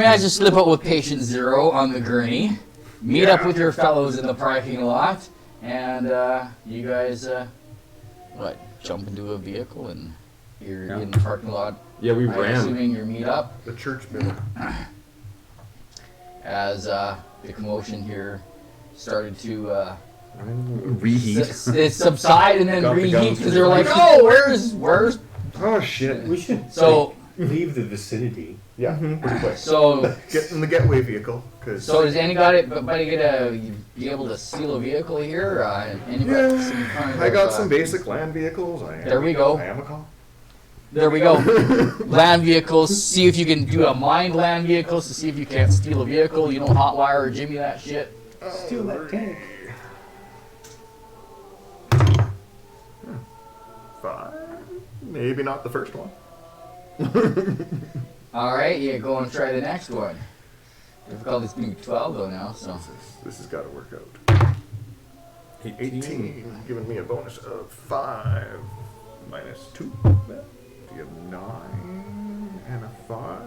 manage to slip out with patient 0 on the gurney, meet up with your fellows in the parking lot, and you guys, jump into a vehicle and you're in the parking lot. Yeah, we I'm ran. assuming your meet up. The church building. As the commotion here started to Reheat. subside and then Got the reheat guns because they were like, oh, where's Oh shit. We should so leave the vicinity. Yeah, pretty quick. so Get in the getaway vehicle, cause so does anybody be able to steal a vehicle here? Anybody some kind of, I got some basic land vehicles. There we go. I am a cop. There we go. Land vehicles. See if you can do a mind land vehicles to see if you can't steal a vehicle. You know, hotwire or Jimmy that shit. Steal that tank. 5. Maybe not the first one. All right, yeah, go and try the next one. Difficulty's gonna be 12 though now, so. This has got to work out. 18. Giving me a bonus of 5 minus 2. You have 9 and a 5.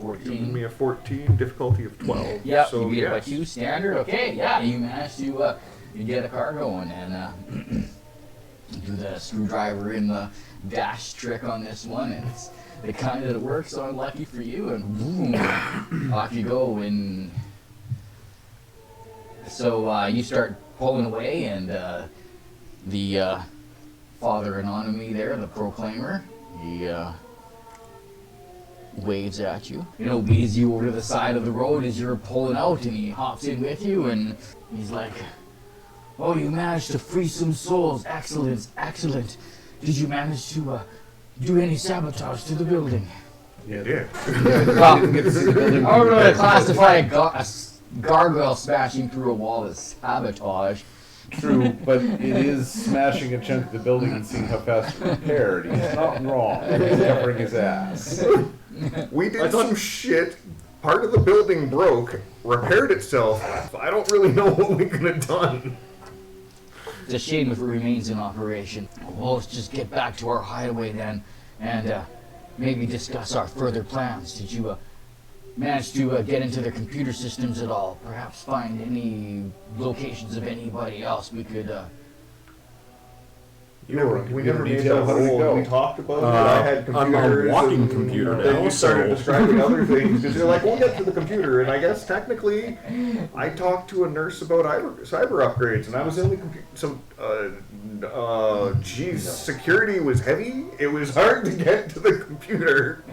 14. Giving me a 14. Difficulty of 12. Yep, So you beat it by yes. 2 standard. Okay, yeah, you managed to you get a car going and do the screwdriver in the dash trick on this one, and it's the kind that works. So unlucky for you, and boom, off you go. And so you start pulling away, and the Father Anonymy there, the Proclaimer, he waves at you. You know, leads you over to the side of the road as you're pulling out, and he hops in with you, and he's like, "Oh, you managed to free some souls. Excellent, excellent. Did you manage to do any sabotage to the building?" Yeah. Well, I don't know how to classify a gargoyle smashing through a wall as sabotage. True, but it is smashing a chunk of the building and seeing how fast it's repaired. He's not wrong. He's covering his ass. We did some shit. Part of the building broke, repaired itself. I don't really know what we could have done. It's a shame if it remains in operation. Well, let's just get back to our hideaway then, and maybe discuss our further plans. Did you manage to get into their computer systems at all? Perhaps find any locations of anybody else we could... We never made detail. that How did it whole. go? We talked about it. I had I'm a computers. walking and computer then now, you started so- describing other things because you're like, we'll get to the computer. And I guess technically, I talked to a nurse about cyber upgrades, and I was the only security was heavy. It was hard to get to the computer.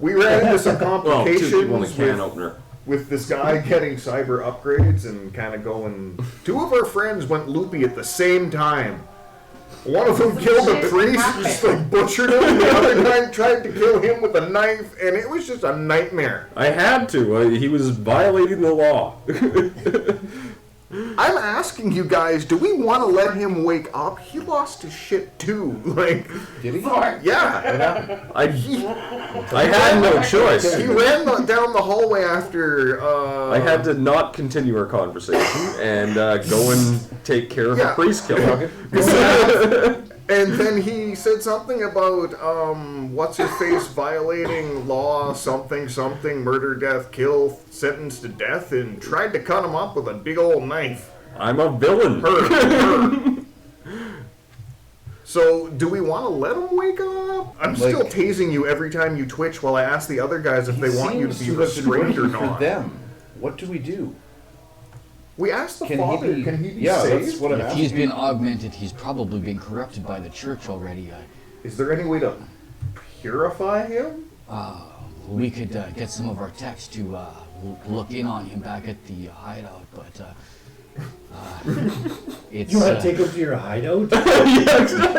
We ran into some Well, 2 people in a complications can opener. with this guy getting cyber upgrades and kind of going. 2 of our friends went loopy at the same time. One of them killed a priest, just like butchered him, and the other guy tried to kill him with a knife, and it was just a nightmare. I had to. He was violating the law. I'm asking you guys, do we want to let him wake up? He lost his shit too. Like, Did he? yeah. I had no choice. He ran down the hallway after. I had to not continue our conversation and go and take care of a priest killer. And then he said something about what's his face violating law, something, murder, death, kill, sentenced to death, and tried to cut him up with a big old knife. I'm a villain. Her. So, do we want to let him wake up? I'm still tasing you every time you twitch while I ask the other guys if they want you to be restrained or For not. them, what do we do? We asked the Can father, he be? can he be Yeah, saved? that's what I'm If asking. he's been augmented, he's probably been corrupted by the church already. Is there any way to purify him? We could get some of our techs to look in on him back at the hideout, but it's... You want to take him to your hideout?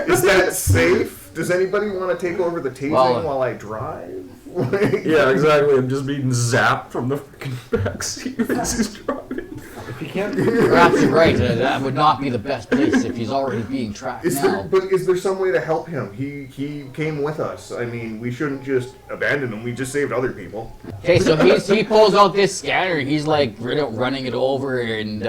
Is that safe? Does anybody want to take over the tasing while I drive? Yeah, exactly. I'm just being zapped from the freaking backseat as he's driving. If he can't, Perhaps you're right. That would not be the best place if he's already being tracked now. But is there some way to help him? He came with us. I mean, we shouldn't just abandon him. We just saved other people. Okay, so he pulls out this scanner. He's like running it over, and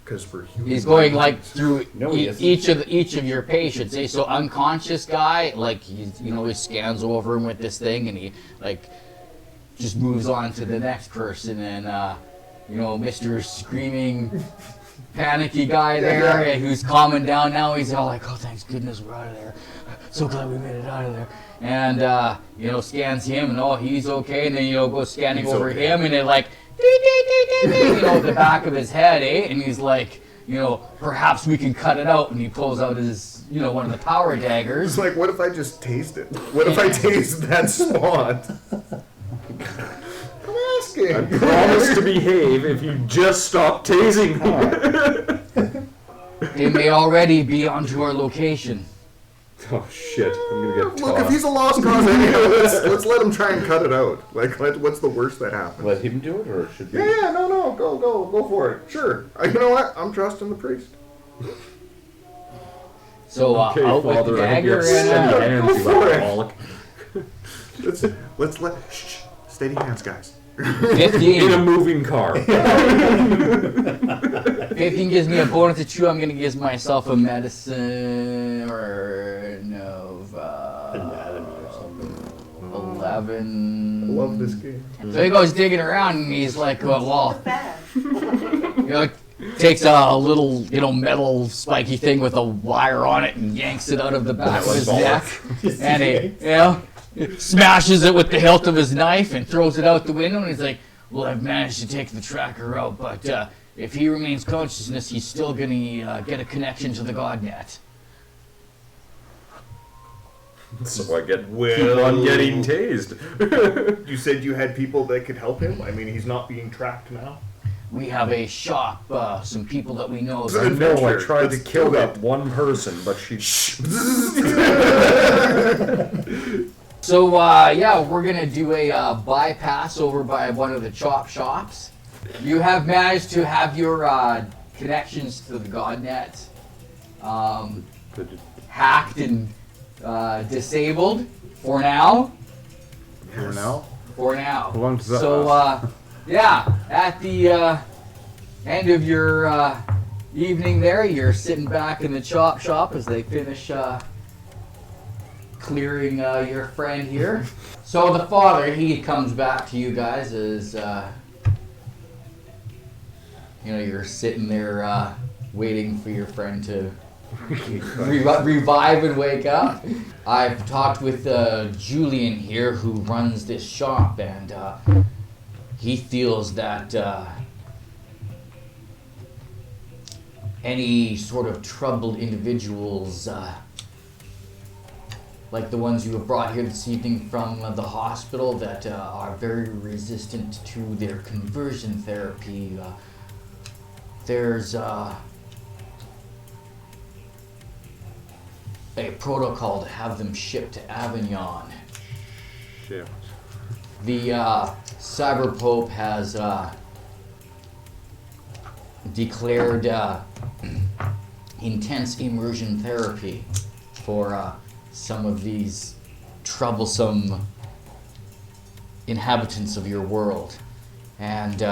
Because we're human. he's going like through No, he isn't. each of your patients. Eh? So unconscious guy, like he scans over him with this thing, and he like just moves on to the next person, and Mr. Screaming, panicky guy there, who's calming down now. He's all like, "Oh, thanks goodness we're out of there. So glad we made it out of there." And scans him, and he's okay. And then goes scanning over him, and it like, the back of his head, and he's like, perhaps we can cut it out. And he pulls out his, one of the power daggers. It's like, what if I just taste it? What if I taste that spot? I'm asking. I promise to behave if you just stop tasing me. They may already be onto our location. Oh shit! I'm gonna get Look, if tossed. he's a lost cause, anyhow, let's let him try and cut it out. Like, what's the worst that happens? Let him do it, or should we? Yeah, no, go for it. Sure. You know what? I'm trusting the priest. So Okay, out with the Father, I hope you dagger have steady and hands, go you for it. alcoholic. Let's let steady hands, guys. 15. In a moving car. 15 gives me a bonus of 2. I'm gonna give myself a medicine or no. Anatomy or something. 11. I love this game. So he goes digging around and he's like, well, Bad. takes a little, metal spiky thing with a wire on it and yanks it out of the back of his neck. And he, smashes it with the hilt of his knife and throws it out the window. And he's like, well, I've managed to take the tracker out, but if he remains consciousness, he's still gonna get a connection to the god net. So I keep on getting tased. You said you had people that could help him? I mean, he's not being tracked now? We have a shop, some people that we know. It's I an know I adventure. tried Let's to kill do that it. one person, but she. So, we're going to do a bypass over by one of the chop shops. You have managed to have your connections to the godnet hacked and disabled for now. For now? For now. How long does that So, last? at the end of your evening there, you're sitting back in the chop shop as they finish clearing your friend here. So the father, he comes back to you guys as you're sitting there waiting for your friend to revive and wake up. I've talked with Julian here, who runs this shop, and he feels that any sort of troubled individuals like the ones you have brought here this evening from the hospital that are very resistant to their conversion therapy. There's a protocol to have them shipped to Avignon. Shit. The Cyberpope has declared intense immersion therapy for some of these troublesome inhabitants of your world. And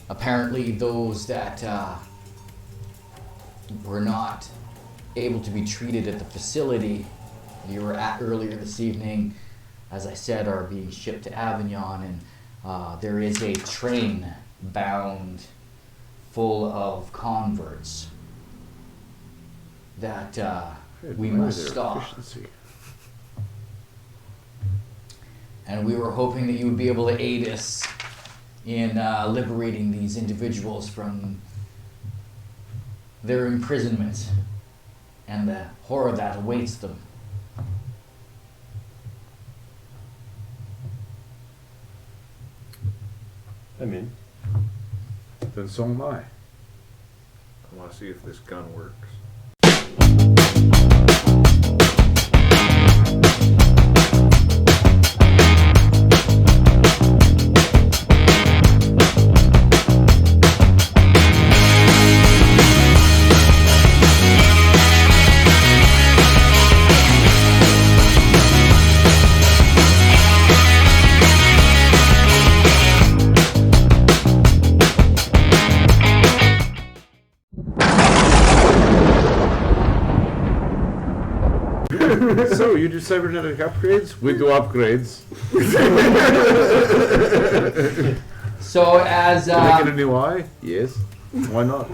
apparently those that were not able to be treated at the facility you were at earlier this evening, as I said, are being shipped to Avignon, and there is a train bound full of converts that we must stop. And we were hoping that you would be able to aid us in liberating these individuals from their imprisonment and the horror that awaits them. I'm in. Then so am I. I want to see if this gun works. So you do cybernetic upgrades? We do upgrades. So as Can I get a new eye? Yes. Why not?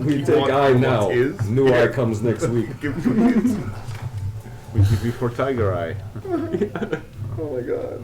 We take eye now. what is? New eye comes next week. We give you for tiger eye. Oh my god.